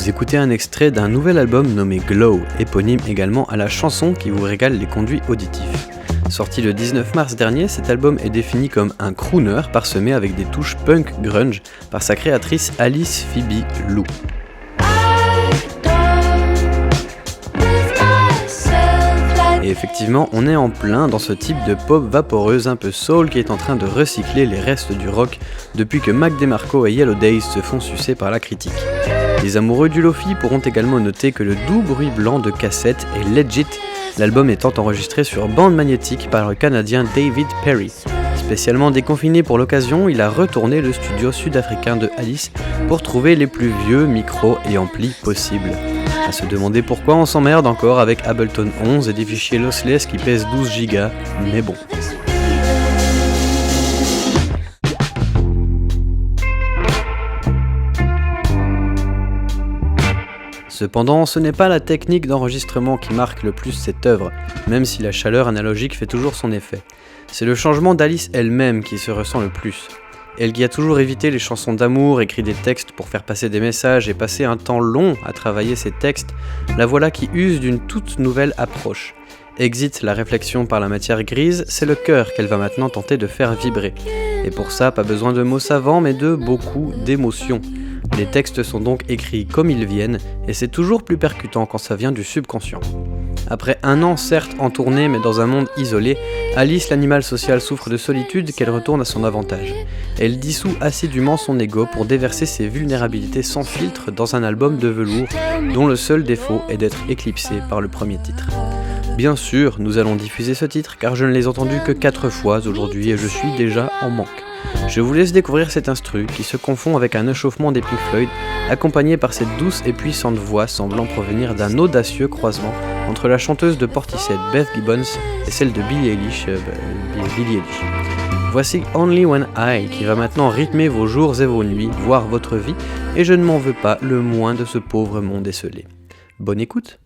Vous écoutez un extrait d'un nouvel album nommé Glow, éponyme également à la chanson qui vous régale les conduits auditifs. Sorti le 19 mars dernier, cet album est défini comme un crooner parsemé avec des touches punk grunge par sa créatrice Alice Phoebe Lou. Et effectivement, on est en plein dans ce type de pop vaporeuse un peu soul qui est en train de recycler les restes du rock depuis que Mac DeMarco et Yellow Days se font sucer par la critique. Les amoureux du Lo-Fi pourront également noter que le doux bruit blanc de cassette est legit, l'album étant enregistré sur bande magnétique par le Canadien David Perry. Spécialement déconfiné pour l'occasion, il a retourné le studio sud-africain de Alice pour trouver les plus vieux micros et amplis possibles. À se demander pourquoi on s'emmerde encore avec Ableton 11 et des fichiers lossless qui pèsent 12 Go, mais bon. Cependant, ce n'est pas la technique d'enregistrement qui marque le plus cette œuvre, même si la chaleur analogique fait toujours son effet. C'est le changement d'Alice elle-même qui se ressent le plus. Elle qui a toujours évité les chansons d'amour, écrit des textes pour faire passer des messages et passer un temps long à travailler ses textes, la voilà qui use d'une toute nouvelle approche. Exit la réflexion par la matière grise, c'est le cœur qu'elle va maintenant tenter de faire vibrer. Et pour ça, pas besoin de mots savants, mais de beaucoup d'émotions. Les textes sont donc écrits comme ils viennent, et c'est toujours plus percutant quand ça vient du subconscient. Après un an certes en tournée mais dans un monde isolé, Alice l'animal social souffre de solitude qu'elle retourne à son avantage. Elle dissout assidûment son ego pour déverser ses vulnérabilités sans filtre dans un album de velours dont le seul défaut est d'être éclipsé par le premier titre. Bien sûr, nous allons diffuser ce titre car je ne l'ai entendu que 4 fois aujourd'hui et je suis déjà en manque. Je vous laisse découvrir cet instru qui se confond avec un échauffement des Pink Floyd, accompagné par cette douce et puissante voix semblant provenir d'un audacieux croisement entre la chanteuse de Portishead Beth Gibbons et celle de Billie Eilish. Voici Only When I qui va maintenant rythmer vos jours et vos nuits, voire votre vie, et je ne m'en veux pas le moins de ce pauvre monde esselé. Bonne écoute!